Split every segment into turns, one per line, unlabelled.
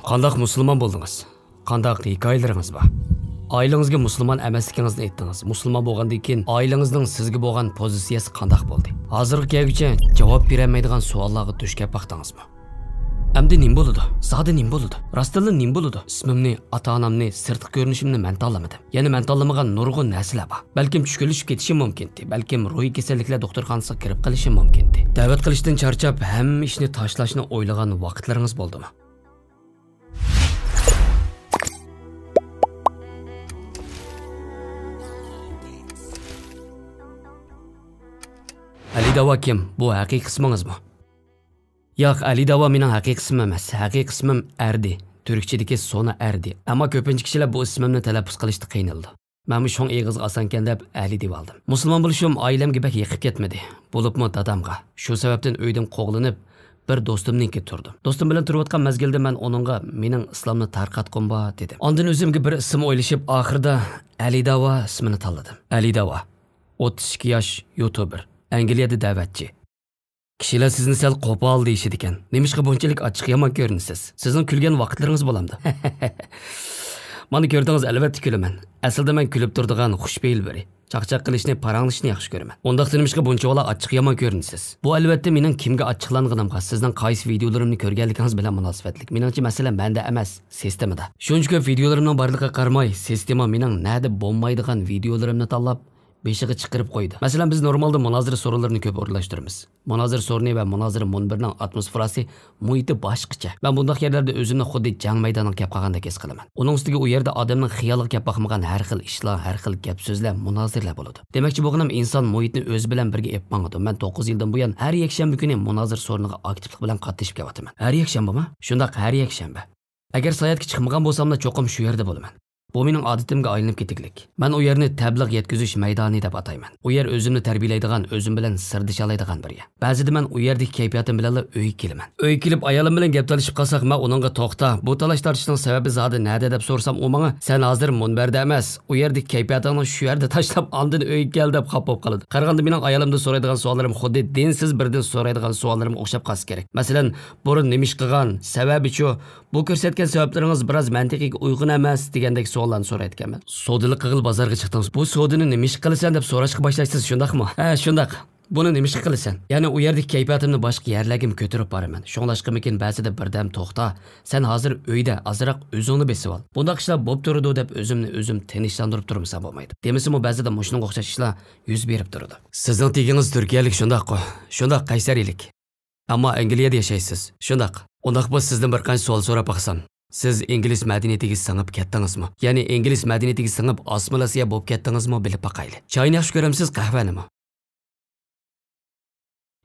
Qandaq musulmon bo'ldingiz? Qandaq hikoyalaringiz bor? Ailangizga musulmon emasligingizni aytdingiz. Musulmon bo'lgandan keyin ailangizning sizga bo'lgan pozitsiyasi qandaq bo'ldi? Hozirgi kelguncha javob berolmaydigan savollarga duch kelib baqdingizmi? Endi nim bo'ladi? Zodi nim bo'ladi? Rostdan nim bo'ladi? Ismimni, ota-onamni, sirtqi ko'rinishimni men tanlamadim. Ya'ni men tanlamagan nurg'un narsalar bor. Balkim tushkunlashib ketishim mumkin-di. Balkim ruhiy kasalliklar doktorxonasiga kirib qolishim mumkin-di. Da'vat qilishdan charchab, hamma ishni tashlashni o'ylagan vaqtlaringiz bo'ldimi? Ali Davo kim? Bu haqiqiy ismingizmi? Yo'q, Ali Davo mening haqiqiy ismim emas. Haqiqiy ismim Erdi. Turkchadagi Sona Erdi. Ammo ko'pincha kishilar bu ismimni talaffuz qilishda qiynaldi. Men bu sho'ng eg'iz osankan deb Ali deb oldim. Musulmon bo'lishim oilamga bak yiqib ketmadi. Bo'libmi dadamga. Shu sababdan uydan qo'g'linib bir do'stimniki turdim. Do'stim bilan turayotgan mezgilda men uningga mening islomni tarqatqinba dedim. Ondan o'zimga bir ism o'ylashib, oxirida Ali Davo ismini tanladim. Ali Davo. 32 yosh YouTuber. Angliyada da'vatchi. Kishilar sizni sal qo'pol deyishadi ekan. Nemishqa bunchalik ochiq yomon ko'rinasiz? Sizning kulgan vaqtlaringiz bo'lamdi. Meni ko'rdingiz, albatta kulaman. Aslida men kulib turadigan xushbeyil biri. Chaqchaq qilishni, paranglashni yaxshi ko'raman. Undaq nemishqa bunchalar ochiq yomon ko'rinasiz? Bu albatta mening kimga ochiqlanganimga, sizning qaysi videolarimni ko'rganligingiz bilan munosabatlik. Meningcha masala menda emas, sistemada. Shuncha ko'p videolarimning borligiga qaramay, sistema mening nada bo'lmaydigan videolarimni tanlab beshiga chiqarib qo'ydi. Masalan, biz normalda munozara so'rovlarini ko'p o'rlashtiramiz. Munozara so'rini va munozara munbirining atmosferasi, muhiti boshqacha. Men bundaq yerlarda o'zimni xuddi jang maydoniga kelib qolgandek his qilaman. Uning ustiga u yerda odamning xiyoliga kelib boqmagan har xil ishlar, har xil gap so'zlar, munozaralar bo'ladi. Demakchi bo'lganim inson muhitni o'z bilan birga ep mangadi. Men 9 yildan buyon har yakshanba kuni munozara so'riniga aktivlik bilan qatnashib kelyapman. Har yakshanbami? Shundaq, har yakshanba. Agar sayohatga chiqmagan bo'lsam-da, cho'qim shu yerda bo'laman. Bu mening odatimga aylanib ketganlik. Men u yerni tabliq yetkazish maydoni deb atayman. U yer o'zimni tarbiyalaydigan, o'zim bilan sirdishalaydigan bir yer. Ba'zida men u yerdagi kayfiyatim bilan uyga kelaman. Uyga kelib ayolim bilan gap talashib qolsak, men uningga to'xta, bu talash tartishning sababi zodi nada deb so'rsam, u menga sen hozir munbarda emas, u yerdagi kayfiyatingni shu yerda tashlab andin uyga kel deb xafa bo'lib qoladi. Qaraganda mening ayolimdan so'raydigan savollarim xuddi dinsiz birdan so'raydigan savollarim o'xshab qolsa kerak. Masalan, burun nima ish qilgan, sababi shu, bu ko'rsatgan sabablaringiz biroz mantiqiga uyg'un emas degandek savollarni so'rayotganman. Sodili qig'il bozorga chiqdingiz. Bu sodini nima ish qilasan deb so'rashga boshlaysiz, shundaqmi? Ha, shundaq. Buni nima ish qilasan? Ya'ni u yerdagi kayfiyatimni boshqa yerlarga ko'tarib boraman. Shunglashqimikin ba'zida birdan to'xta. Sen hozir uyda azroq o'zingni besib ol. Bundaq ishlar bo'lib turadi deb o'zim tinchlantirib turmasa bo'lmaydi. Demisimi ba'zida mushunga o'xshash ishlar yuz berib turadi. Sizning tegingiz turkiyalik shundaq-ku. Shundaq qaysariylik. Ammo Angliyada yashaysiz. Shundaq. Undaq bo'lsa sizdan bir qancha savol so'rab baqsam. Siz ingliz madaniyatiga singib ketdingizmi? Ya'ni ingliz madaniyatiga singib assimilyatsiya bo'lib ketdingizmi bilib baqayli. Choyni yaxshi ko'ramsiz, qahvanimi?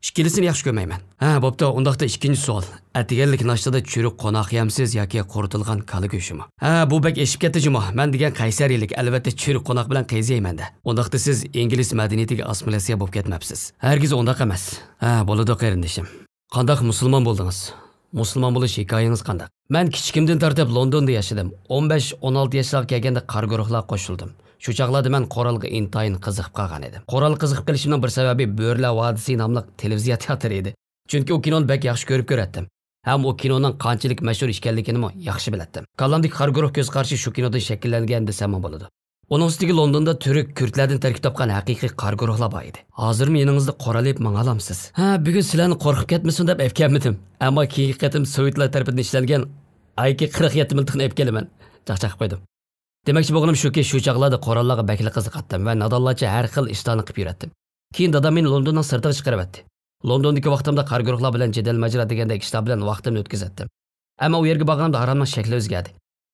Ikkilisini yaxshi ko'rmayman. Ha, bo'pti, undaqda ikkinchi savol. Atiganlik nashtada churuk qo'noq yamsiz yoki quritilgan kala go'shimi? Ha, bu bak eshib ketdi juma. Men degan qaysariylik albatta churuk qo'noq bilan qayzayman-da. Undaqda siz ingliz madaniyatiga assimilyatsiya bo'lib ketmabsiz. Hargiz undaq emas. Ha, bo'ladi qarindishim. Qandaq musulmon bo'ldingiz? Musulmon bo'lish hikoyangiz qandaq? Men kichikimdan tortib Londonda yashadim. 15-16 yoshlarga kelganda qor guruhlarga qo'shildim. Shu chaqlarda men Qoralga intayin qiziqib qolgan edim. Qoral qiziqib qolishimning bir sababi Bo'rlar vadisi nomli televiziya teatri edi. Chunki u kinoni bak yaxshi ko'rib ko'ratdim. Ham u kinoning qanchalik mashhur ekanligini yaxshi bilardim. Qallamdagi qor guruh ko'z qarshi shu kinoda shakllangan desam bo'ladi. Uning ustiga Londonda turk kurtlardan tarkib topgan haqiqiy qor guruhlar bor edi. Hozirmi yoningizda qoralib mang'alamsiz? Ha, bugun sizlarni qo'rqib ketmasin deb efkammidim. Ammo keyingi qatim Sovetlar tomonidan ishlangan ayki 47 miltiqni ep kelaman. Chaqchaq qo'ydim. Demakchi bo'lganim shuki, shu chaqlarda qorallarga bakli qiziqatdim va nadonlarcha har xil ishlarni qilib yuratdim. Keyin dadam meni Londondan sirtiga chiqaribdi. Londondagi vaqtimda qor guruhlar bilan jadal majra degandek ishlar bilan vaqtimni o'tkazatdim. Ammo u yerga borganimda haromning shakli o'zgardi.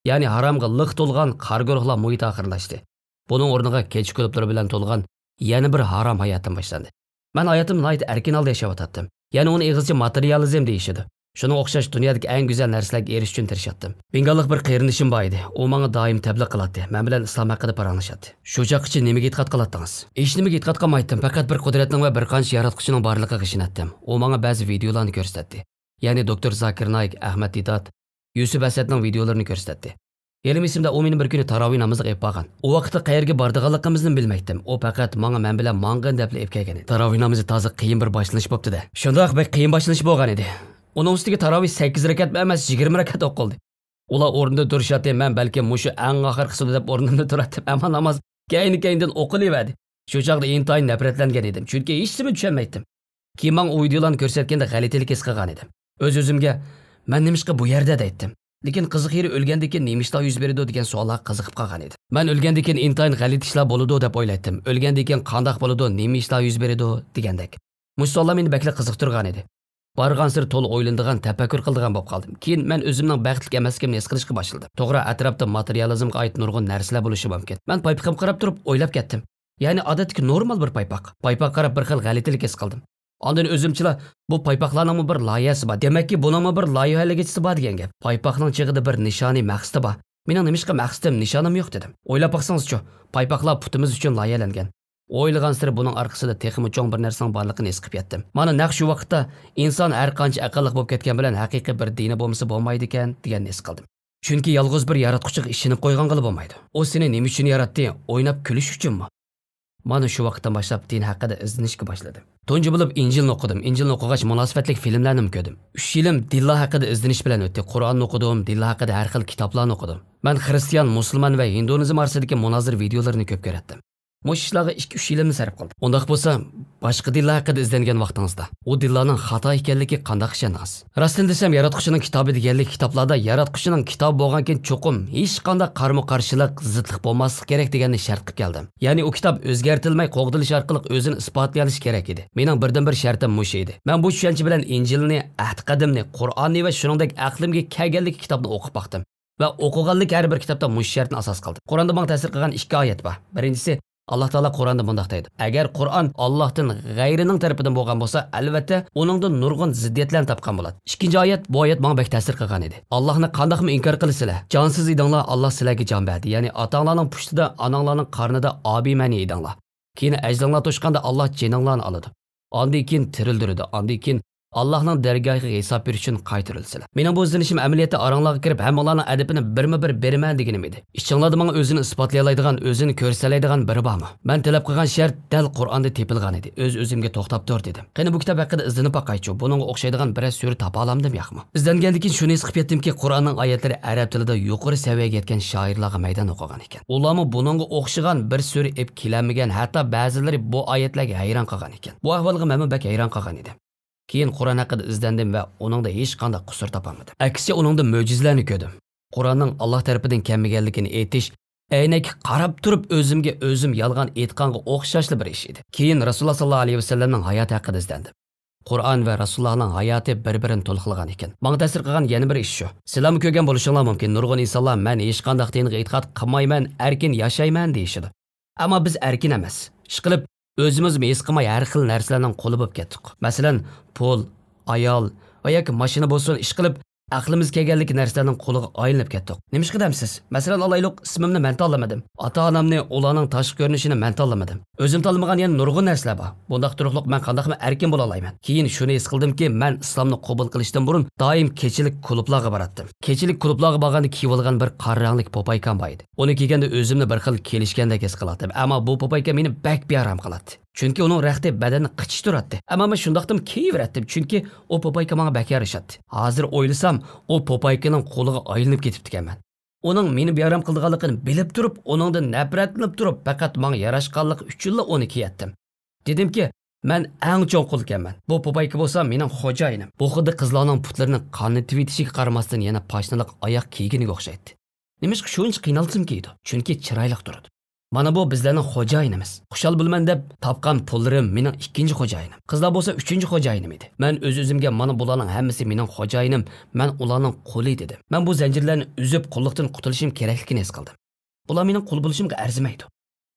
Ya'ni haromga liq to'lgan qor guruhlar muhiti oxirlashdi. Buning o'rniga kecha klublar bilan to'lgan yana bir harom hayotim boshlandi. Men hayotimni nihoyat erkin holda yashayotdim. Ya'ni uni eg'izcha materializm deyishadi. Shunga o'xshash dunyodagi eng go'zal narsalarga erishish uchun tirishatdim. Bengallik bir qerinishim bor edi. U menga doim tabliq qiladi. Men bilan islom haqida paranglashadi. Shu chaqgacha nimaga e'tiqod qiladingiz? Hech nimaga e'tiqod qilmaydim. Faqat bir qudratning va bir qancha yaratqichning borligiga ishonatdim. U menga ba'zi videolarni ko'rsatdi. Ya'ni doktor Zakir Naik, Ahmad Didat, Yusuf Asadning videolarini ko'rsatdi. Yelim esimda u meni bir kuni tarovih namoziga ep borgan. U vaqtda qayerga bordiganligimizni bilmaydim. U faqat menga men bilan mang'in deb ep kelgan edi. Tarovih namozi toza qiyin bir boshlanish bo'pti-da. Shundoq bir qiyin boshlanish bo'lgan edi. Uning ustiga tarovih 8 rakat emas, 20 rakat o'qildi. Ular o'rnida turishadi, men balki mushu eng oxirgisi deb o'rnimda turatdim, ammo namoz keyin-keyindan o'qilaverdi. Shu chaqda intayin nafratlangan edim, chunki hech nima tushunmaydim. Keyin men u videolarni ko'rsatganda g'alatilik his qilgan edim. O'z-o'zimga men nimishqa bu yerda deydim. Lekin qiziq yeri o'lgandan keyin nima ishlar yuz beradi degan savollar qiziqib qolgan edi. Men o'lgandan keyin intayin g'alati ishlar bo'ladi deb o'yladim. O'lgandan keyin qanday bo'ladi, nima ishlar yuz beradi degandek. Mush savollar meni bakla qiziqtirgan edi. Barg'ansir to'la o'ylanadigan, tafakkur qiladigan bo'lib qoldim. Keyin men o'zimning baxtli emasligimni his qilishga boshladim. To'g'ri, atrofda materializmga oid nurg'un narsalar bo'lishi mumkin. Men paypaqqa qarab turib o'ylab ketdim. Ya'ni odatdagi normal bir paypaq. Paypaqqa qarab bir xil g'alatilik his qildim. Ondan o'zimchilar bu paypaqlarning bir loyihasi bor. Demakki, buning bir loyihalagisi bor degan gap. Paypaqning chig'ida bir nishoni, maqsadi bor. Mening nimishqa maqsadim, nishonim yo'q dedim. O'ylab baqsangiz-chi, paypaqlar putimiz uchun loyihalangan. O'ylagan siri buning orqasida texmi cho'ng bir narsaning borligini his qilib yetdim. Mana naq shu vaqtda inson har qancha aqlli bo'lib ketgan bilan haqiqiy bir dini bo'lmasa bo'lmaydi ekan degan his qildim. Chunki yolg'iz bir yaratquchiga ishonib qo'ygan qilib bo'lmaydi. O seni nima uchun yaratdi? O'ynab kulish uchunmi? Mana shu vaqtdan boshlab din haqida izlanishga boshladim. Tunji bo'lib Injilni o'qidim. Injilni o'qigach munosabatlik filmlarni ko'rdim. 3 yilim dinlar haqida izlanish bilan o'tdi. Qur'onni o'qidim, dinlar haqida har xil kitoblarni o'qidim. Men xristian, musulmon va hindunizm orasidagi munozir videolarini ko'p ko'ratdim. Mush ishlarga 2-3 yilimni sarf qildim. Undaq bo'lsa, boshqa dinlar haqida izlangan vaqtingizda u dinlarning xato ekanligi qanday ishonasiz? Rostini desam, yaratquchining kitobi deganlik kitoblarda yaratquchining kitobi bo'lgankin cho'qim hech qanday qarama-qarshilik, zidlik bo'lmasligi kerak deganni shart qilib keldim. Ya'ni u kitob o'zgartirilmay qo'g'dilish orqali o'zini isbotlay olish kerak edi. Mening birdan-bir shartim mush edi. Men bu tushuncha bilan Injilni, Ahd qadimni, Qur'onni va shuningdek aqlimga kelganlik kitobni o'qib baqdim. Va o'qiganlik har bir kitobda mush shartni asos qildi. Qur'onda menga ta'sir qilgan 2 oyat bor. Birinchisi Allah Taala Qur'onda bunday deydi. Agar Qur'on Allohdan g'ayrining tarafidan bo'lgan bo'lsa, albatta uningdan nurg'un ziddiyatlarni topgan bo'ladi. Ikkinchi oyat, bu oyat menga bek ta'sir qilgan edi. Allohni qandoqmi inkor qilasizlar? Jonsiz edinglar, Alloh sizlarga jon berdi. Ya'ni ota-onalarning pushtida, onanglarning qarnida obimani edinglar. Keyin ajdonlar to'shqanda Alloh jininglarni oladi. Ondan keyin tirildirdi. Ondan keyin Allah'ның dergahı hesap bir için qaytırılsılar. Mening bu izlenişim ameliyatda aranglarga kirib, hammalarning adibini birma-bir beriman deganim edi. İçinglarda menga o'zini isbotlaydigan, o'zini ko'rsalaydigan biri bormi? Men talab qilgan shart dal Qur'onda tepilgan edi. O'z-o'zimga to'xtab tur dedim. Qani bu kitob haqida izlanib boqaychi. Buningga o'xshaydigan bir sura topa olamdim yo'qmi? Izlangandan keyin shuni his qilib yetdimki, Qur'onning oyatlari arab tilida yuqori saviyaga yetgan shoirlarga maydon o'qigan ekan. Ularmi buningga o'xshagan bir sura ep kelamagan, hatto ba'zilari bu oyatlarga hayron qolgan ekan. Bu ahvolga men bak hayron qolgan edim. Keyin Qur'on haqida izlandim va uningda hech qanday qusur topolmadim. Aksiya uningda mo'jizalarni ko'rdim. Qur'onning Alloh tarafidan kelmaganligini aytish, aynak qarab turib o'zimga o'zim yolg'on aytganga o'xshashli bir ish edi. Keyin Rasululloh sollallohu alayhi vasallamning hayoti haqida izlandim. Qur'on va Rasulullohning hayoti bir-birini to'lqilgan ekan. Menga ta'sir qilgan yana bir ish shu. Sizlarni ko'rgan bo'lishinglar mumkin. Nurg'un insonlar men hech qanday dinga e'tiqod qilmayman, erkin yashayman deyishadi. Ammo biz erkin emas. Ishqilib o'zimiz his qilmay har xil narsalarning quli bo'lib ketdik. Masalan, pul, ayol va yoki mashina bo'lsin, ish qilib aqlimiz kelganlik narsalarning quliga aylanib ketdik. Nima ish qilamiz? Masalan, Allohlik ismimni men tanlamadim. Ota-onamni, ularning tashqi ko'rinishini men tanlamadim. O'zim tanlamagan yana nurg'un narsalar bor. Bundaq turuqliq men qandaqmi erkin bo'la olmayman. Keyin shuni his qildimki, men islomni qabul qilishdan burun doim kechilik klublarga boratdim. Kechilik klublarga borganda kiyib olgan bir qaranglik popaykam bor edi. Uni kiyganda o'zimni bir xil kelishgandek his qilardim. Ammo bu popayka meni bak bearam qiladi. Chunki uning raqti badanni qichishtiradi. Ammo men shundaqdim kiyivratdim, chunki o popayka menga bak yarashadi. Hozir o'ylasam, o popaykaning qo'liga aylanib ketibdi ekanman. Uning meni bearam qilganligini bilib turib, uningdan nafratlanib turib, faqat menga yarashganligi uchunla uni kiyatdim. Dedimki, men eng cho'ng qul ekanman. Bu popayka bo'lsa mening xo'jayinim. Bu xuddi qizlarning putlarining qonni tvitishiga qaramasdan yana pashnaliq oyoq kiyginiga o'xshaydi. Nimishqa shuncha qiynaldim kiydi? Chunki chiroyli turadi. Mana bu bizlarning xo'jayinimiz. Xushal bo'lman deb topgan pullarim mening ikkinchi xo'jayinim. Qizlar bo'lsa uchinchi xo'jayinim edi. Men o'z-o'zimga mana bularning hammasi mening xo'jayinim, men ularning quli dedim. Men bu zanjirlarni uzib qulluqdan qutulishim kerakligini his qildim. Bular mening qul bo'lishimga arzimaydi.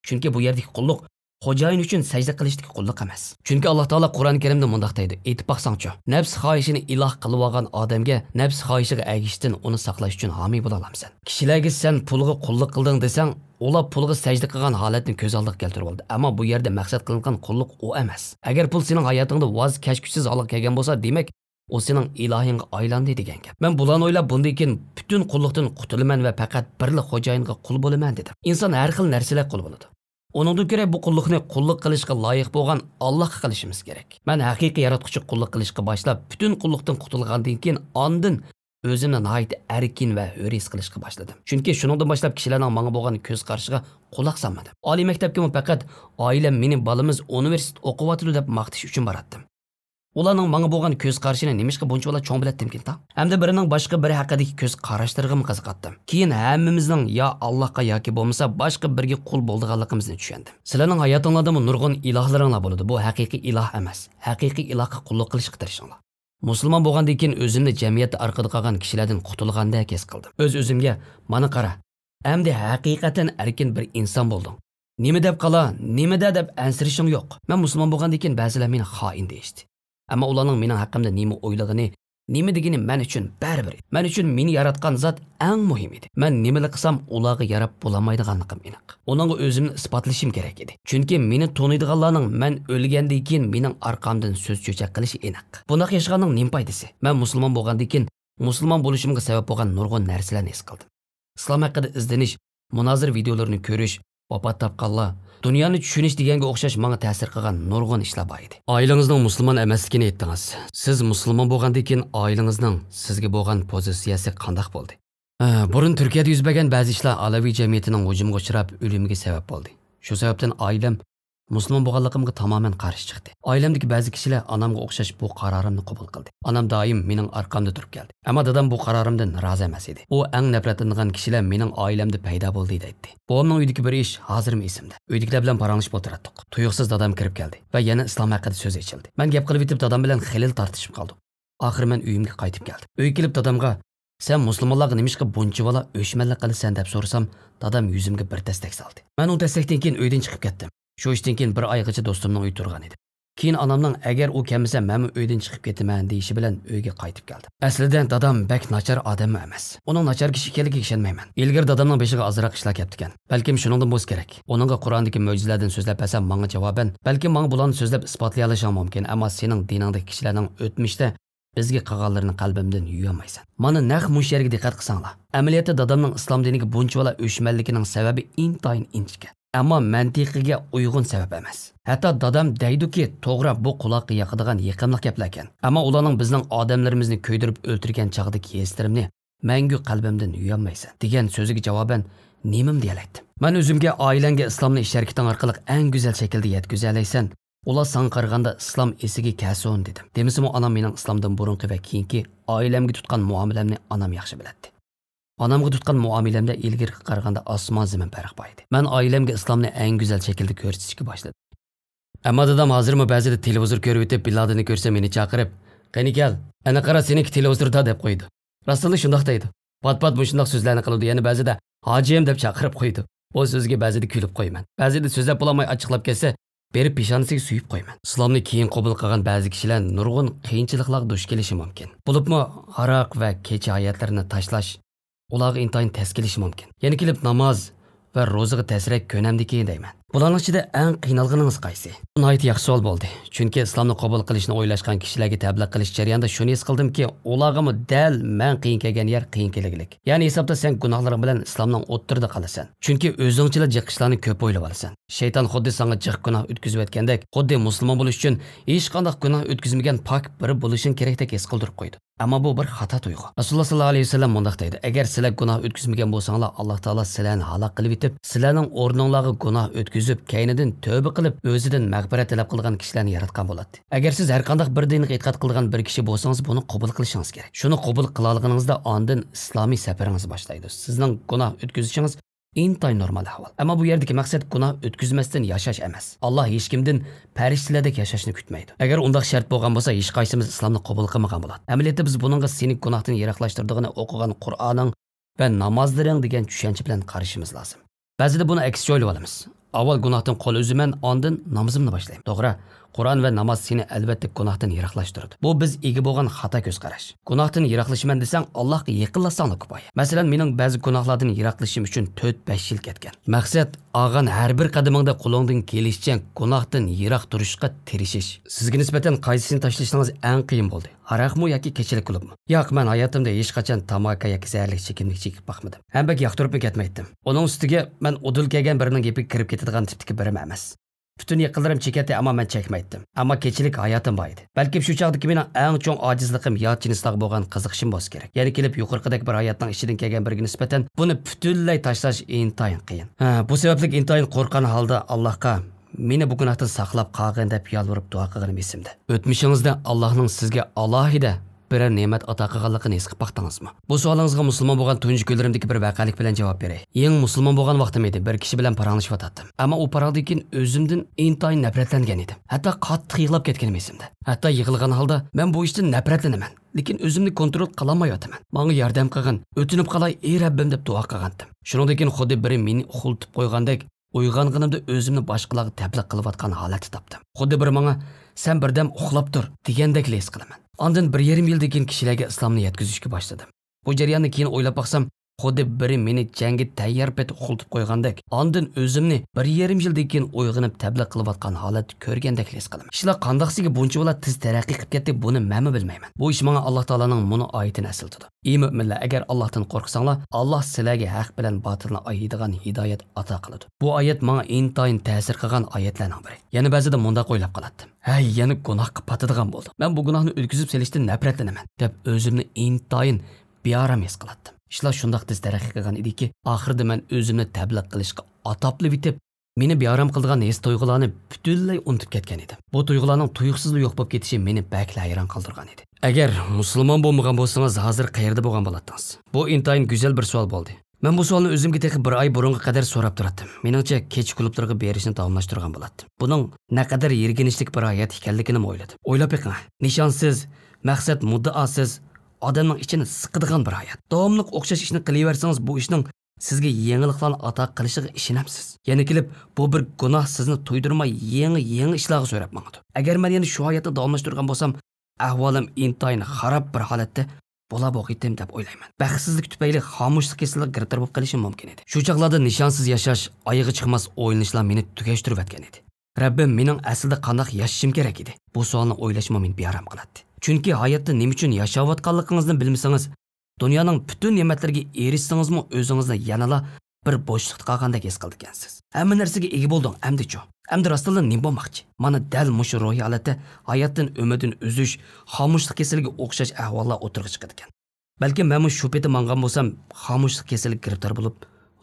Chunki bu yerdagi qulluq xo'jayin uchun sajda qilishdagi qulluq emas. Chunki Alloh taolo Qur'oni Karimda mundaq deydi: "Aytib baqsangchi, nafs xohishini iloh qilib olgan odamga nafs xohishiga agishdan uni saqlash uchun homiy bo'la olamsan. Kishilarga sen pulga qulluq qilding desang, ular pulga sajda qilgan holatni ko'z oldiga keltirib oldi. Ammo bu yerda maqsad qilingan qulluq u emas. Agar pul sening hayotingda voz kechkusiz olib kelgan bo'lsa, demak, o sening ilohingga aylandi degan gap. Men bularni o'ylab, bundan keyin butun qulluqdan qutulaman va faqat birli xo'jayinga qul bo'laman dedim. Inson har xil narsalar qul bo'ladi. Onundan ko'ra bu qulluqni qulluq qilishga loyiq bo'lgan Allohga qilishimiz kerak. Men haqiqiy yaratquchi qulluq qilishga boshlab, butun qulluqdan qutulgandan keyin ondan o'zimni nihoyat erkin va hur his qilishga boshladim. Chunki shuningdan boshlab kishilarning menga bo'lgan ko'z qarshiga quloq solmadim. Oliy maktabga faqat oilam meni balamiz universitet o'qiyotdi deb maqtish uchun boratdim. Ularning menga bo'lgan ko'z qarshini nimishqa buncha cho'ng bilatdimkin ta? Hamda birining boshqa biri haqidagi ko'z qarashlariga qiziqatdim. Keyin hammamizning yo Allohga yoki bo'lmasa boshqa birga qul bo'lganligimizni tushundim. Sizlarning hayotingizda nurg'un ilohlaringlar bo'ladi. Bu haqiqiy iloh emas. Haqiqiy ilohga qulluq qilishga tirishinglar. Musulmon bo'lgandan keyin o'zimni jamiyatda orqada qolgan kishilardan qutulgandek his qildim. O'z-o'zimga mana qara. Endi haqiqatan erkin bir inson bo'ldim. Nima deb qala, nimada deb ansirishim yo'q. Men musulmon bo'lgandan keyin ba'zilar meni xoin deyishdi. Ammo ularning mening haqqimda nima o'ylagani, nima degani men uchun baribir. Men uchun meni yaratgan zot eng muhim edi. Men nima qilsam ularga yarab bo'lmaydiganligim aniq. Onunga o'zimni isbotlashim kerak edi. Chunki meni to'niydiganlarning men o'lgandan keyin mening orqamdan so'z cho'chak qilishi aniq. Bunday yashaganning nima foydasi? Men musulmon bo'lgandan keyin musulmon bo'lishimga sabab bo'lgan nurg'un narsalarni his qildim. Islom haqida izlanish, munozir videolarini ko'rish, vafot topganlar, dunyoni tushunish deganga o'xshash menga ta'sir qilgan nurg'un ishlar bor edi. Oilangizning musulmon emasligini aytdingiz. Siz musulmon bo'lgandan keyin oilangizning sizga bo'lgan pozitsiyasi qanday bo'ldi? Burun Turkiyada yuz bergan ba'zi ishlar Alaviy jamiyatining hujumga uchrab o'limiga sabab bo'ldi. Shu sababdan oilam musulmon bo'lganligimga tamoman qarshi chiqdi. Oilamdagi ba'zi kishilar onamga o'xshash bu qarorimni qabul qildi. Onam doim mening orqamda turib keldi. Ammo dadam bu qarorimdan rozi emas edi. U eng nafratlanadigan kishilar mening oilamda paydo bo'ldi deydi. Bobomning uyidagi bir ish hozirmi esimda. Uydagilar bilan paranglashib o'tirdik. Tuyuqsiz dadam kirib keldi va yana islom haqida so'z ochildi. Men gap qilib yetib dadam bilan xilil tortishib qoldim. Oxir men uyimga qaytib keldim. Uyga kelib dadamga "Sen musulmonlarga nimishqa buncha bola o'shmanlik qilasan?" deb so'rasam, dadam yuzimga bir tastak soldi. Men u tastakdan keyin uydan chiqib ketdim. Shu ishdan keyin bir oygacha do'stimning uyi turgan edi. Keyin onamning agar u kelmasa men uydan chiqib ketaman deyishi bilan uyga qaytib keldim. Aslida dadam bak nachar odam emas. Uning nachar kishi ekanligiga ishonmayman. Ilgari dadamning beshiga ozroq ishlar kelibdi. Balkim shuningdan bo'z kerak. Uningga Qur'ondagi mo'jizalardan so'zlab bersam menga javoban, balkim menga bularni so'zlab isbotlay olishim mumkin, ammo sening diningdagi kishilarning o'tmishda bizga qilganlarini qalbimdan yuyolmaysan. Mana naq mush yerga diqqat qilsanglar. Amaliyotda dadamning islom diniga bunchalar o'shmanligining sababi intayin inchga. Ammo mantiqiga uyg'un sabab emas. Hatto dadam deydi-ki, to'g'ri bu quloqqa yoqadigan yiqimli gaplar ekan. Ammo ularning bizning odamlarimizni ko'ydirib o'ltirgan chaqdagi hislarimni mangu qalbimdan yuyolmaysan degan so'ziga javoban nimim deyaptim. Men o'zimga oilangga islomni ish harakating orqali eng go'zal shaklda yetkazalaysan. Ular san qaraganda islom esiga kelsin dedim. Demisimi onam mening islomdan burunqi va keyingi oilamga tutgan muomalamni onam yaxshi biladi. Onamga tutgan muomalamda ilgari qaraganda osmon zamin farq bor edi. Men oilamga islomni eng go'zal shaklda ko'rsatishga boshladim. Ammo dadam hozirmi ba'zida televizor ko'rib o'tib, biladini ko'rsa meni chaqirib, "Qani kel, ana qara seniki televizorda" deb qo'ydi. Rasululloh shunday deydi. Pat-pat bu shunday so'zlarni qiladi, yana ba'zida "Hojim" deb chaqirib qo'ydi. Bu so'zga ba'zida kulib qo'yman. Ba'zida so'zlab bo'lmay ochiqlab kelsa, berib peshonasiga suyib qo'yman. Islomni keyin qabul qilgan ba'zi kishilar nurg'un qiyinchiliklarga duch kelishi mumkin. Bo'libmi aroq va kecha hayotlarini tashlash ularga intayin tez kelishi mumkin. Yana kelib namoz va ro'zaga ta'sirak ko'namdiki deyman. Bularning ichida eng qiynalganingiz qaysi? Bu nihoyat yaxshi savol bo'ldi. Chunki islomni qabul qilishni o'ylashgan kishilarga tabliq qilish jarayonida shuni his qildimki, ularga dal men qiyin kelgan yer qiyin keliglik. Ya'ni hisobda sen gunohlaring bilan islomning o'ttirida qolasan. Chunki o'zingchilar jiqishlarni ko'p o'ylab olasan. Shayton xuddi senga jiq gunoh o'tkazib o'tgandek, xuddi musulmon bo'lish uchun hech qanday gunoh o'tkazmagan pok biri bo'lishing kerakdek his qildirib qo'ydi. Ammo bu bir xato tuyg'u. Rasululloh sollallohu alayhi vasallam mundaq deydi: "Agar sizlar gunoh o'tkazmagan bo'lsanglar, Alloh taolo sizlarni halok qilib etib, sizlarning o'rninglarga gunoh o'tkazib, keynidan tövbe qilib, o'zidan mag'firat talab qilgan kishilarni yaratgan bo'ladi. Agar siz har qanday bir dinga e'tiqod qilgan bir kishi bo'lsangiz, buni qabul qilishingiz kerak. Shuni qabul qila olganingizda ondan islomiy safaringiz boshlaydi. Sizning gunoh o'tkazishingiz intayin normal ahvol. Ammo bu yerdagi maqsad gunoh o'tkazmasdan yashash emas. Alloh hech kimdan farishtalardek yashashni kutmaydi. Agar undaq shart bo'lgan bo'lsa, hech qaysimiz islomni qabul qilmagan bo'ladi. Amaliyotda biz buningga seni gunohdan yiroqlashtirdig'ini o'qigan Qur'oning va namozlaring degan tushuncha bilan qarashimiz lozim. Ba'zida buni aksicha o'ylab olamiz. Avval gunohdan qo'l uzaman, ondan namozimni boshlayman. To'g'ri, Qur'on va namoz seni albatta gunohdan yiroqlashtiradi. Bu biz ega bo'lgan xato ko'z qarash. Gunohdan yiroqlashaman desang, Allohga yaqinlashsang kifoya. Masalan, mening ba'zi gunohlardan yiroqlashim uchun 4-5 yil ketgan. Maqsad olgan har bir qadamingda qo'lingdan kelishicha gunohdan yiroq turishga tirishish. Sizga nisbatan qaysisini tashlashingiz eng qiyin bo'ldi? Aroqmi yoki kechilik klubmi? Yo'q, men hayotimda hech qachon tamaka yoki zaharli chekimlik chekib boqmadim. Ham bak yoqtirib ketmaydim. Uning ustiga men udul kelgan birining gapiga kirib ketadigan tipdagi birim emas. Bütün yaqinlarim chekatdi, ammo men chekmaydim. Ammo kechilik hayotim bor edi. Balki shu chaqdagi mening eng cho'ng ojizligim yo jinslarga bo'lgan qiziqishim bo'lsa kerak. Ya'ni kelib yuqorqidek bir hayotning ichidan kelgan biriga nisbatan buni butunlay tashlash intayin qiyin. Bu sababli intayin qo'rqqan holda Allohga meni bu gunohdan saqlab qolgin deb yolvorib duo qilganim esimda. O'tmishingizda Allohning sizga alohida biror ne'mat ato qilganligini his qilib baqdingizmi? Bu savolingizga musulmon bo'lgan tunji kunlarimdagi bir voqelik bilan javob beray. Eng musulmon bo'lgan vaqtim edi, bir kishi bilan paranglashib o'tdim. Ammo u parangdan keyin o'zimdan intayin nafratlangan edim. Hatto qattiq yig'lab ketganim esimda. Hatto yig'ilgan holda men bu ishdan nafratlanaman, lekin o'zimni kontrol qila olmayotman. Menga yordam qilgin, o'tinib qolay, ey Rabbim deb duo qilgandim. Shundan keyin xuddi biri meni uxultib qo'ygandek uyg'onganimda o'zimni boshqalarga tabliq qilayotgan holatni topdim. Xuddi bir menga sen birdam uxlab tur degandek his qilaman. Ondan 1,5 yildan keyin kishilarga islomni yetkazishga boshladim. Bu jarayonni keyin o'ylab baqsam, xuddi biri meni jangga tayyor payt uxultib qo'ygandek, ondan o'zimni 1,5 yildan keyin uyg'onib tabliq qilayotgan holatni ko'rgandek his qilaman. Ishlar qandoqsiga buncha bo'la tez taraqqiy qilib ketdi, buni men bilmayman. Bu ish menga Alloh taolaning buni oyatini asıltidi. Ey mu'minlar, agar Allohdan qo'rqsanglar, Alloh sizlarga haq bilan botilni aytadigan hidoyat ato qiladi. Bu oyat menga intayin ta'sir qilgan oyatlarning biri. Yana ba'zida mundaq o'ylab qoladim. Hay, yana gunohga patadigan bo'ldim. Men bu gunohni o'tkazib selishdan nafratlanaman deb o'zimni intayin bearam his qiladim. Ishlar shundoq tez taraqqiy qilgan ediki, oxirida men o'zimni tabliq qilishga atopli bitib, meni bearam qilgan his tuyg'ularni butunlay unutib ketgan edim. Bu tuyg'ularning tuyuqsizlik yo'q bo'lib ketishi meni bakla hayron qoldirgan edi. Agar musulmon bo'lmagan bo'lsangiz, hozir qayerda bo'lgan bo'lardingiz? Bu intayin go'zal bir savol bo'ldi. Men bu savolni o'zimga texi 1 oy burunga qadar so'rab turardim. Meningcha kech klublarga berishni davomlashtirgan bo'lardim. Buning naqadar yerginishlik bir hayot ekanligini o'yladim. O'ylab beqing. Nishonsiz, maqsad muddaosiz, odamning ichini siqadigan bir hayot. Davomli o'xshash ishni qilaversangiz, bu ishning sizga yangiliklarni ato qilishiga ishonamsiz. Yana kelib, bu bir gunoh sizni to'ydirmay yangi ishlarga so'rab mangadi. Agar men yana shu hayotni davomlashtirgan bo'lsam, ahvolim intayin xarob bir holatda bo'la boqitim deb o'ylayman. Baxtsizlik tufayli xomushlik kasalligiga giriftor bo'lib qolishim mumkin edi. Shu chaqlarda nishonsiz yashash, oyog'i chiqmas o'yinishlar meni tugashtirib o'tgan edi. Rabbim mening aslida qanday yashashim kerak edi? Bu savolni o'ylashim meni bearam qiladi. Chunki hayotda nima uchun yashayotganligingizni bilmasangiz, dunyoning butun ne'matlariga erishsangizmi, o'zingizni yanala bir bo'shliqda qolgandek his qilgansiz. Hamma narsaga ega bo'lding, endi-chi? Endi rostla nima bo'lmoqchi? Mana dal mushu ruhiy holatda hayotdan umidin uzish, xomushlik kasaliga o'xshash ahvollar o'tirg'i chiqadi ekan. Balki men shu paytda mangan bo'lsam, xomushlik kasaliga giriftor bo'lib,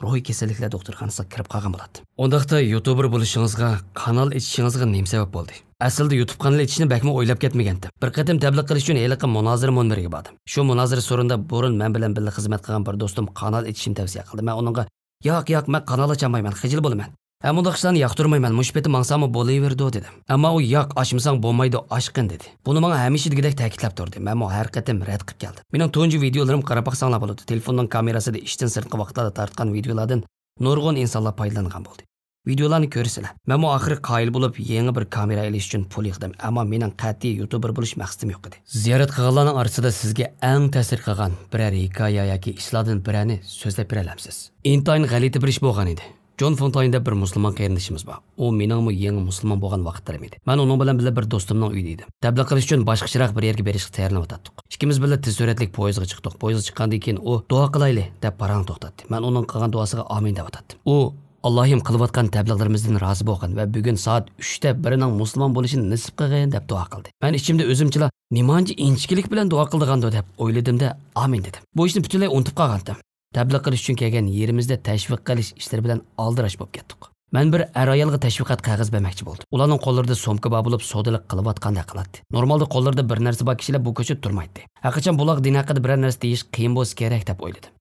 ruhiy kasalliklar doktorxonasiga kirib qolgan bo'lardim. Undaqda YouTuber bo'lishingizga, kanal ochishingizga nima sabab bo'ldi? Aslida YouTube kanal ochishni bakma o'ylab ketmagandim. Bir qatim tabliq qilish uchun haliqi munozara munbiriga bordim. Shu munozara so'rinda burun men bilan birga xizmat qilgan bir do'stim kanal ochishimni tavsiya qildi. Men uningga yo'q, men kanal ocholmayman, xijil bo'laman. Bundaq ishlarni yoqtirmayman, mushpeti mangsam bo'laverdi dedim. Ammo u yo'q, ochmasang bo'lmaydi, oshqin dedi. Buni menga hamishadagidek ta'kidlab turdi. Men har qatim rad qilib keldim. Mening tunji videolarim qarab baqsanglar bo'ladi. Telefonning kamerasida ishdan sirtqi vaqtlarda tartgan videolardan nurg'un insonlar foydalangan bo'ldi. Videolarni ko'rsizlar. Men oxiri qoyil bo'lib, yangi bir kamera olish uchun pul yig'dim. Ammo mening qat'iy YouTuber bo'lish maqsadim yo'q edi. Ziyorat qilganlarning orasida sizga eng ta'sir qilgan biror hikoya yoki ishlardan birini so'zlab bera olamsiz? Intayin g'alati bir ish bo'lgan edi. John Fontayne'da bir musulmon qarindishimiz bor. U meningmi yangi musulmon bo'lgan vaqtlarim edi. Men uning bilan birga bir do'stimning uyida edim. Tabliq qilish uchun boshqacharoq bir yerga berishga tayyorlanib o'tdik. Ikkimiz birga tez sur'atlik poyezdga chiqdik. Poyezdga chiqqandan keyin u duo qilayli deb parang to'xtatdi. Men uning qilgan duosiga amin deb o'tdim. U Allohim qilayotgan tabliqlarimizdan rozi bo'lgin va bugun soat 3 da birining musulmon bo'lishini nasib qilgin deb duo qildi. Men ichimda o'zimcha nimanchi inchkilik bilan duo qildigando deb o'yladimda amin dedim. Bu ishni butunlay unutib qolgandim. Tabliq qilish uchun kelgan yerimizda tashviq qilish ishlari bilan aldirash bo'lib ketdik. Men bir ayolga tashviqot qog'oz bermoqchi bo'ldim. Ularning qo'llarida so'mka bor bo'lib, sodalik qilayotganda qiladi. Normalda qo'llarida bir narsa bor kishilar bu ko'chada turmaydi. Haqiqatan bular din haqida bir narsa deyish qiyin bo'lsa kerak deb o'yladim.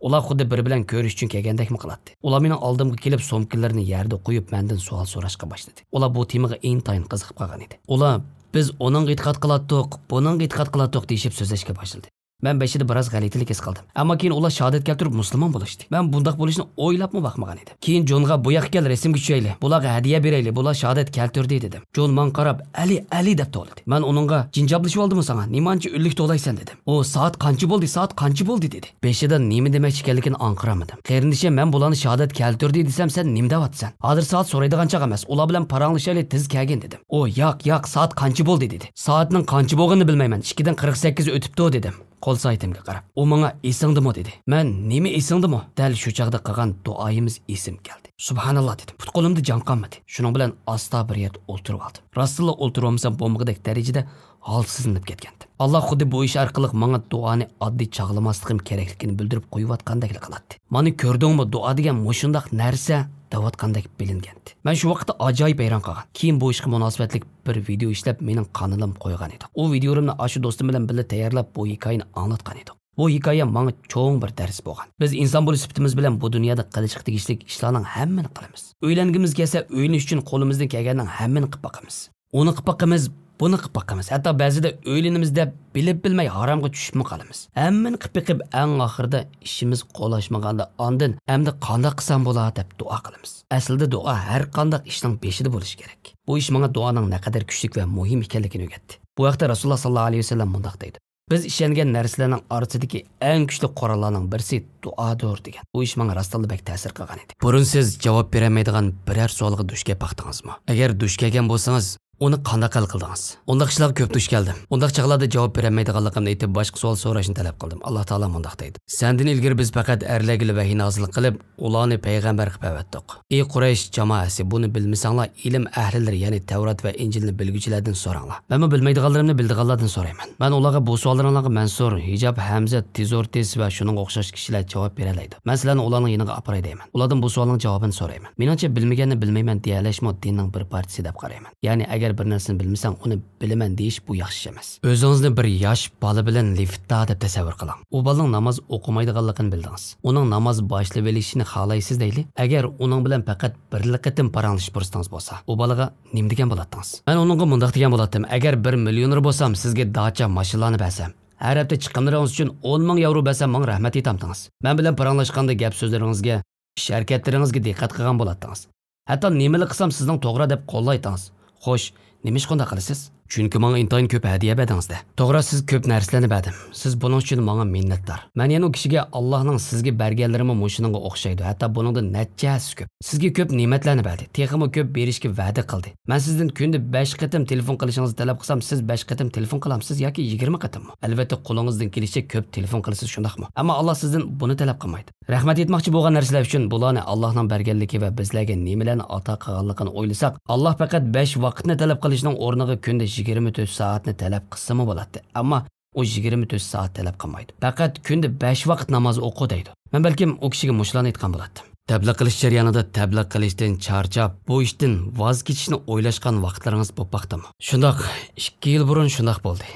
Ular xuddi biri bilan ko'rish uchun kelgandekmi qiladi. Ular mening oldimga kelib so'mkalarni yerda qo'yib mendan savol so'rashga boshladi. Ular bu temaga intayin qiziqib qolgan edi. Ular biz uning e'tiqod qilatdik, buning e'tiqod qilatdik deyib so'zlashga boshladi. Men beshida biroz g'alatilik his qildim. Ammo keyin ular shahodat keltirib musulmon bo'lishdi. Men bundoq bo'lishni o'ylabmi baqmagan edim. Keyin Jonga bu yoqqa kel, rasmga tushayli. Bularga hadiya berayli. Bular shahodat keltirdi dedim. Jon men qarab, "Ali" deb to'ldi. Men uningga "Jinjoblashib oldimmi sana? Nimancha o'llik to'laysan" dedim. O soat qancha bo'ldi dedi. Beshida nima demoqchi ekanligini anqiramadim. Qarindishim, men bularni shahodat keltirdi desam, sen nima deyapsan? Hozir soat so'raydigan chaq emas. Ular bilan paranglashayli, tiz kelgin dedim. O yo'q, soat qancha bo'ldi dedi. Soatning qancha bo'lganini bilmayman. 2 dan 48 o'tibdi dedim. Qo'l saytimga qarab, u menga esingdimi dedi. Men nima esingdimi? Dal shu chaqda qilgan duoyimiz esim keldi. Subhanalloh dedim. Put qo'limda jon qolmadi. Shuning bilan asta bir yerda o'ltirib oldim. Rostilla o'ltirolmasam bo'lmagidek darajada holsizlanib ketgandim. Alloh xuddi bu ish orqali menga duoni oddiy chog'lamasligim kerakligini bildirib qo'yayotgandek qiladi. Mani ko'rdingmi, duo degan mushundaq narsa davatqandek bilingandi. Men shu vaqtda ajoyib hayron qolgan. Keyin bu ishga munosabatli bir video ishlab mening kanalim qo'ygan edim. U videoimni ashu do'stim bilan birga tayyorlab bu hikoyani anlatgan edim. Bu hikoya menga cho'ng bir dars bo'lgan. Biz inson bo'lish sifatimiz bilan bu dunyoda qilishga tegishli ishlarning hammani qilamiz. O'ylangimiz kelsa, o'yinish uchun qo'limizdan kelganning hammani qilib boqamiz. Uni qilib boqamiz, buni qilib boqamiz. Hatto ba'zida o'ylanamiz deb bilib bilmay haromga tushib qolamiz. Hammani qilib eng oxirida ishimiz qo'lashmaganda ondan endi qanday qilsam bo'ladi deb duo qilamiz. Aslida duo har qanday ishning beshida bo'lishi kerak. Bu ish menga duoning naqadar kuchli va muhim ekanligini o'rgatdi. Bu vaqtda Rasululloh sallallohu alayhi vasallam mundaq deydi. Biz ishongan narsalarning orasidagi eng kuchli qurollarning birisi duodir degan. Bu ish menga rostdan bek ta'sir qilgan edi. Burun siz javob berolmaydigan biror savolga duch kelib baqdingizmi? Agar duch kelgan bo'lsangiz, uni qanday hal qildingiz? Undaq ishlarga ko'p duch keldim. Undaq chaqlarda javob berolmaydiganligimni aytib boshqa savol so'rashni talab qildim. Alloh taolo mundaq deydi. Sendan ilgari biz faqat erlarga vahiy nozil qilib, ularni payg'ambar qilib avatdik. Ey Quraysh jamoasi, buni bilmasanglar, ilm ahlilari, ya'ni Tavrat va Injilni bilguchilardan so'ranglar. Men bilmaydiganlarimni bildiganlardan so'rayman. Men ularga bu savollaringizga Mansur, Hijob, Hamza, Tizortis va shuning o'xshash kishilar javob beralaydi. Men sizlarni ularning yoniga oparay deyman. Ulardan bu savolning javobini so'rayman. Meningcha bilmaganni bilmayman deyalashmo dinning bir partiyasi deb qarayman. Ya'ni agar bir narsani bilmasang, uni bilaman deyish bu yaxshi emas. O'zingizni bir yosh bola bilan liftda deb tasavvur qiling. U bolaning namoz o'qimaydiganligini bildingiz. Uning namoz boshlab olishini xohlaysiz deyli. Agar uning bilan faqat bir qatim paranglashib tursangiz bo'lsa, u bolaga nima degan bo'lardingiz? Men uningga mundaq degan bo'lardim. Agar 1 millioner bo'lsam, sizga dacha mashinani bersam, har hafta chiqimlaringiz uchun 10 ming yevro bersam, men rahmat aytamdingiz. Men bilan paranglashganda gap so'zlaringizga, ish harakatlaringizga diqqat qilgan bo'lardingiz. Hatto nimalar qilsam sizning to'g'ri deb qo'llaytingiz. Xo'sh, nima ish qanday qilasiz? Chunki menga intayin ko'p hadiya berdingizda. To'g'ri, siz ko'p narsalarni berdim. Siz buning uchun menga minnatdor. Men yana u kishiga Allohning sizga berganlarimi mushuninga o'xshaydi. Hatto buningda natijasi ko'p. Sizga ko'p ne'matlarni berdi. Texmi ko'p berishga va'da qildi. Men sizdan kunda 5 qatim telefon qilishingizni talab qilsam, siz 5 qatim telefon qilamsiz yoki 20 qatimmi? Albatta qo'lingizdan kelishicha ko'p telefon qilasiz, shundaqmi? Ammo Alloh sizdan buni talab qilmaydi. Rahmat etmoqchi bo'lgan narsalar uchun bularni Allohning berganligi va bizlarga nimalarni ato qilganligini o'ylasak, Alloh faqat 5 vaqtni talab qilishning o'rniga kunda 24 soatni talab qilsa-mu bo'ladi. Ammo u 24 soat talab qilmaydi. Faqat kunda 5 vaqt namoz o'qi deydi. Men balkim u kishiga mushlarni aytgan bo'lardim. Tabliq qilish jarayonida tabliq qilishdan charchab, bu ishdan voz kechishni o'ylashgan vaqtlaringiz bo'lib vaqtimi? Shundoq 2 yil burun shundoq bo'ldi.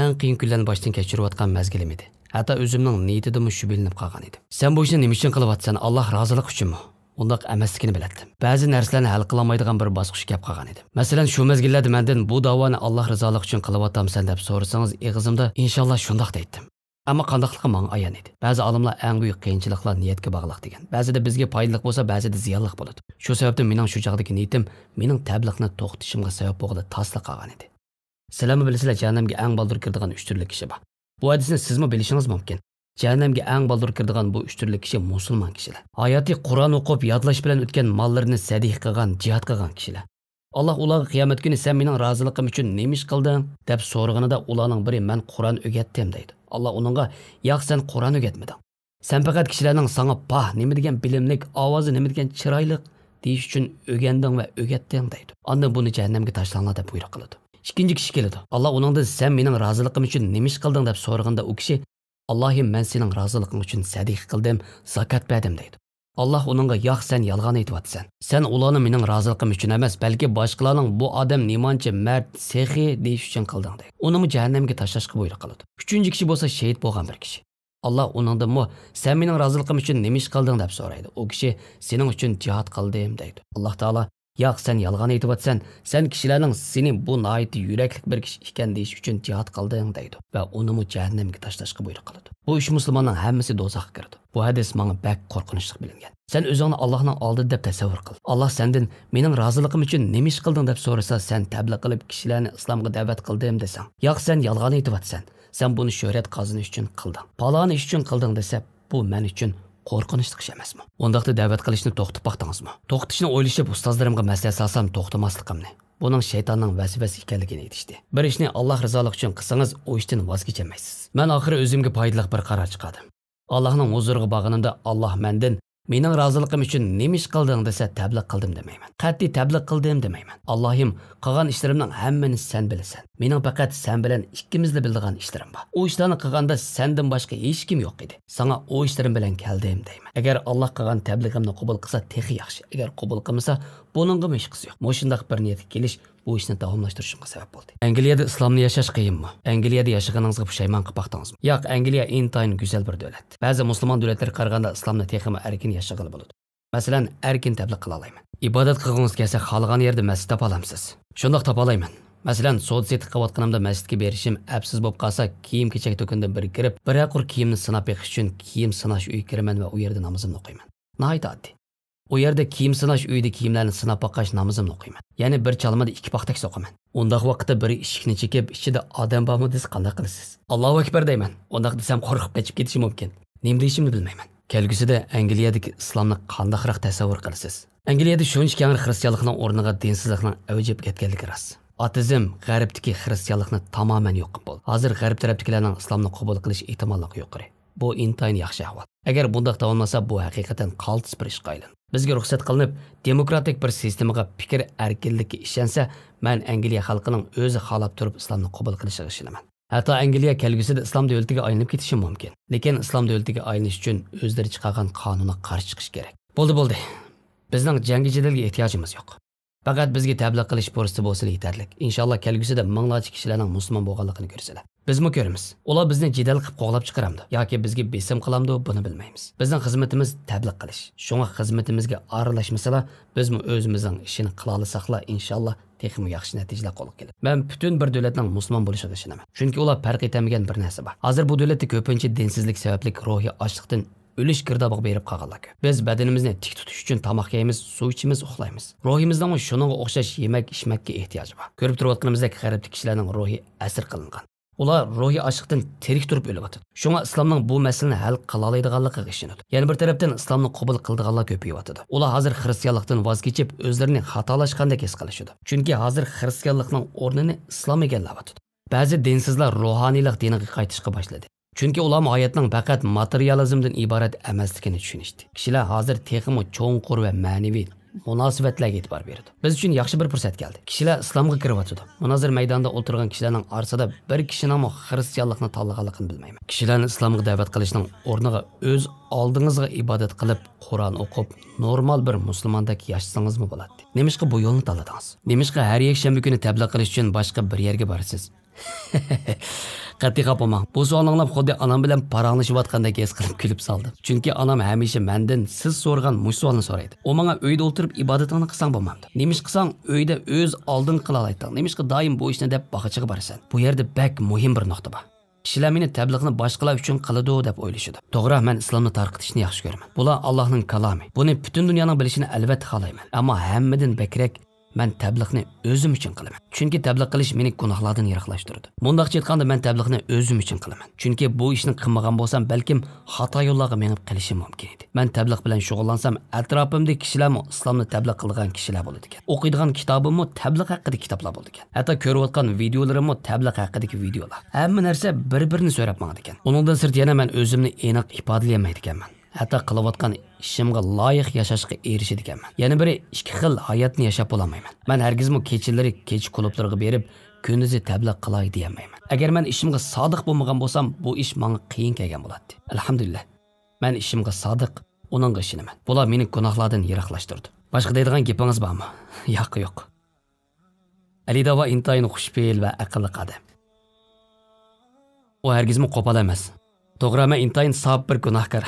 Eng qiyin kunlarni boshdan kechirayotgan mazgilim edi. Hatto o'zimning niyatidimi shu bilinib qolgan edi. Sen bu ishni nima uchun qilyapsan? Alloh rozilik uchunmi? Undaq emasligini bilardim. Ba'zi narsalarni hal qila olmaydigan bir bosqich kelib qolgan edi. Masalan, shu mezgillarda mendan bu davoni Alloh rizoligi uchun qilyapamsan deb so'rasangiz, og'zimda inshaalloh shundoq deydim. Ammo qandoqligi menga ayon edi. Ba'zi olimlar eng buyuk qiyinchiliklar niyatga bog'liq degan. Ba'zida bizga foydali bo'lsa, ba'zida ziyonli bo'ladi. Shu sababdan mening shu chaqdagi niyatim mening tabliqni to'xtatishimga sabab bo'ldi, tasliq qolgan edi. Sizlarmi bilasizlar, jahannamga eng baldur kiradigan 3 turli kishi bor. Bu hadisni sizmi bilishingiz mumkin. Jahannamga eng baldur kiradigan bu 3 turli kishi musulmon kishilar. Hayoti Qur'on o'qib, yodlash bilan o'tgan mollarini sadih qilgan, jihad qilgan kishilar. Alloh ularga qiyomat kuni sen mening roziliqim uchun nima ish qilding deb so'raganida ularning biri men Qur'on o'rgatdim deydi. Alloh uningga yo'q, sen Qur'on o'rgatmading. Sen faqat kishilarning sana pah, nima degan bilimlik, ovozi nima degan chiroyli deyish uchun o'rganding va o'rgatding deydi. Ondan buni jahannamga tashlanglar deb buyruq qiladi. Ikkinchi kishi keladi. Alloh uningdan sen mening roziliqim uchun nima ish qilding deb so'raganda u kishi Allohim men sening roziliqing uchun sadiq qildim, zakat berdim deydi. Alloh uningga yo'q, sen yolg'on aytyapsan. Sen ularni mening roziliqim uchun emas, balki boshqalarning bu odam nemanchi, mard, sehi deyish uchun qilding deydi. Uni jahannamga tashlashga buyruq qiladi. Uchinchi kishi bo'lsa shahid bo'lgan bir kishi. Alloh uningdan sen mening roziliqim uchun nima ish qilding deb so'raydi. U kishi sening uchun jihad qildim deydi. Alloh taolo yo'q, sen yolg'on aytyapsan. Sen kishilarning seni bu noiti yuraklik bir kishi ekan deyish uchun jihad qilding deydi va uni jahannamga tashlashga buyruq qiladi. Bu 3 musulmonning hammasi do'zaxga kirdi. Bu hadis menga bak qo'rqinchli bilingan. Sen o'zingni Allohning oldida deb tasavvur qil. Alloh sendan mening roziliqim uchun nima ish qilding deb so'rasa, sen tabliq qilib kishilarni islomga da'vat qildim desang, yo'q, sen yolg'on aytyapsan. Sen buni shuhrat qozonish uchun qilding. Palon ish uchun qilding desa, bu men uchun qo'rqinchli ish emasmi? Undaqda da'vat qilishni to'xtatib baqdingizmi? To'xtatishni o'ylashib ustozlarimga maslahat solsam to'xtamasligimni. Buning shaytonning vasvasi ekanligini aytishdi. Bir ishni Alloh rizolig'i uchun qilsangiz, u ishdan voz kechmaysiz. Men oxiri o'zimga foydali bir qaror chiqardim. Allohning huzuriga borganimda Alloh mendan mening roziliqim uchun nima ish qilding desa tabliq qildim demayman. Qat'iy tabliq qildim demayman. Allohim, qilgan ishlarimning hammani sen bilasan. Mening faqat sen bilan ikkimizda bildigan ishlarim bor. O ishlarni qilganda sendan boshqa hech kim yo'q edi. Sana o ishlarim bilan keldim deyman. Agar Alloh qilgan tabliğimni qabul qilsa texi yaxshi. Agar qabul qilmasa, buningga hech qisi yo'q. Moshundaq bir niyatga kelish bu ishni davomlashtirishimga sabab bo'ldi. Angliyada islomni yashash qiyinmi? Angliyada yashaganingizga pushaymon qilib baqdingizmi? Yo'q, Angliya intayin go'zal bir davlat. Ba'zi musulmon davlatlarga qaraganda islomni texmi erkin yashag'ili bo'ladi. Masalan, erkin tabliq qila olmayman. Ibodat qilgangiz kelsa, xohlagan yerda masjid topa olasiz. Shundoq topa olmayman. Masalan, so'd seti qilayotganimda masjidga berishim absiz bo'lib qolsa, kiyim-kechak do'kondan bir kirib, bir aqur kiyimni sinab beqish uchun kiyim sinash uyiga kiraman va u yerda namozimni o'qiyman. Nihoyat oddiy. O yerda kiyim sinash uyida kiyimlarni sinab boqash namozimni o'qiyman. Ya'ni bir chalmada ikki paxtak soqaman. Undaq vaqtda biri eshikni chekib, ichida odam bormi desa qanday qilasiz? Allohu akbar deyman. Undaq desam qo'rqib qochib ketishi mumkin. Nima deyishimni bilmayman. Kelgusida Angliyadagi islomni qandaqroq tasavvur qilasiz? Angliyada shuncha keng xristianlikning o'rniga dinsizlikning avjib ketganligi rost. Atizm g'arbdagi xristianlikni tamoman yo'q qilib bo'ldi. Hozir g'arb tarafdagilarning islomni qabul qilish ehtimolligi yuqori. Bu intayin yaxshi ahvol. Agar bundaq davomlasa, bu haqiqatan qaltis bir ishga aylanadi. Bizga ruxsat qilinib, demokratik bir sistemaga fikr erkinligiga ishonsa, men Angliya xalqining o'zi xalab turib islomni qabul qilishiga ishonaman. Hatto Angliya kelgusida islom davlatiga aylanib ketishi mumkin. Lekin islom davlatiga aylanish uchun o'zlari chiqargan qonunga qarshi chiqish kerak. Bo'ldi. Bizning jangi jadalga ehtiyojimiz yo'q. Faqat bizga tabliq qilish fursati bo'lsa yetarli. Inshaalloh kelgusida minglarcha kishilarning musulmon bo'lganligini ko'rsalar. Bizmi ko'ramiz. Ular bizni jidal qilib qo'g'lab chiqaramdi yoki bizga besim qilamdi, buni bilmaymiz. Bizning xizmatimiz tabliq qilish. Shunga xizmatimizga aralashmasalar, bizmi o'zimizning ishini qila olsaqlar, inshaalloh texmi yaxshi natijalar qo'lga keladi. Men butun bir davlatning musulmon bo'lishiga ishonaman. Chunki ular farq etmagan bir narsa bor. Hozir bu davlatda ko'pincha dinsizlik sababli ruhiy ochlikdan o'lish girdobga berib qolganlar. Biz badanimizni tik tutish uchun tomoq yeymiz, suv ichimiz, uxlaymiz. Ruhimizning shuningga o'xshash yemak-ichmakka ehtiyoji bor. Ko'rib turayotganimizdek g'arblik kishilarning ruhi asir qilingan. Ular ruhiy ochlikdan tirik turib o'lyapti. Shunga islomning bu masalani hal qila oladiganligiga ishonadi. Yana bir tarafdan islomni qabul qildiganlar ko'payyapti. Ular hozir xristianlikdan voz kechib, o'zlarini xatolashgandek his qilishadi. Chunki hozir xristianlikning o'rnini islom egallayapti. Ba'zi dinsizlar ruhoniylik diniga qaytishga boshladi. Chunki ular hayotning faqat materializmdan iborat emasligini tushunishdi. Kishilar hozir texmi cho'nqur va ma'naviy munosabatlarga e'tibor berdi. Biz uchun yaxshi bir fursat keldi. Kishilar islomga kiryapti. Munozir maydonida o'tirgan kishilarning orasida bir kishining xristianlikni tanlaganligini bilmayman. Kishilarni islomga da'vat qilishning o'rniga o'z oldingizga ibodat qilib, Qur'on o'qib, normal bir musulmondek yashasangizmi bo'ladi. Nemishqa bu yo'lni tanladingiz? Nemishqa har yakshanba kuni tabliq qilish uchun boshqa bir yerga borasiz? Qat'iy qapamang. Bu savolni xuddi onam bilan paranglashayotgandek his qilib kulib soldim. Chunki onam hamisha mendan siz so'ragan mush savolni so'raydi. U menga uyda o'tirib ibodatini qilsang bo'lmaydi. Nemish qilsang uyda o'z oldin qila olaysan. Nemishqa doim bu ishni deb baqachiga borasan. Bu yerda bak muhim bir nuqta bor. Kishilar meni tabliqni boshqalar uchun qiladi deb o'ylashadi. To'g'ri, men islomni tarqitishni yaxshi ko'raman. Bular Allohning kalomi. Buni butun dunyoning bilishini albatta xohlayman. Ammo hammadan bakrak men tabliqni o'zim uchun qilaman. Chunki tabliq qilish meni gunohlardan yiroqlashtiradi. Bundaqcha aytganda men tabliqni o'zim uchun qilaman. Chunki bu ishni qilmagan bo'lsam, balkim xato yo'llarga menib qilishim mumkin edi. Men tabliq bilan shug'ullansam, atrofimdagi kishilarmi islomni tabliq qilgan kishilar bo'ladi ekan. O'qiydigan kitobimmi tabliq haqida kitoblar bo'ladi ekan. Hatto ko'rayotgan videolarimmi tabliq haqidagi videolar. Hamma narsa bir-birini so'rab mangadi ekan. Uningdan sirt yana men o'zimni aniq ifodalayamaydi ekanman. Hatta qilayotgan ishimga loyiq yashashga erishadi ekanman. Yana biri ikki xil hayotni yashab bo'lmayman. Men hargizmi kechalari kech klublarga berib, kunduzi tabliq qilay deyolmayman. Agar men ishimga sodiq bo'lmagan bo'lsam, bu ish menga qiyin kelgan bo'ladi. Alhamdulillah. Men ishimga sodiq, uningga ishonaman. Bular meni gunohlardan yiroqlashtirdi. Boshqa deydigan gapingiz bormi? Yo'q. Alidova intayin xushfe'l va aqlli qadam. U hargizmi qo'pol emas. To'g'ri, men intayin sof bir gunohkor.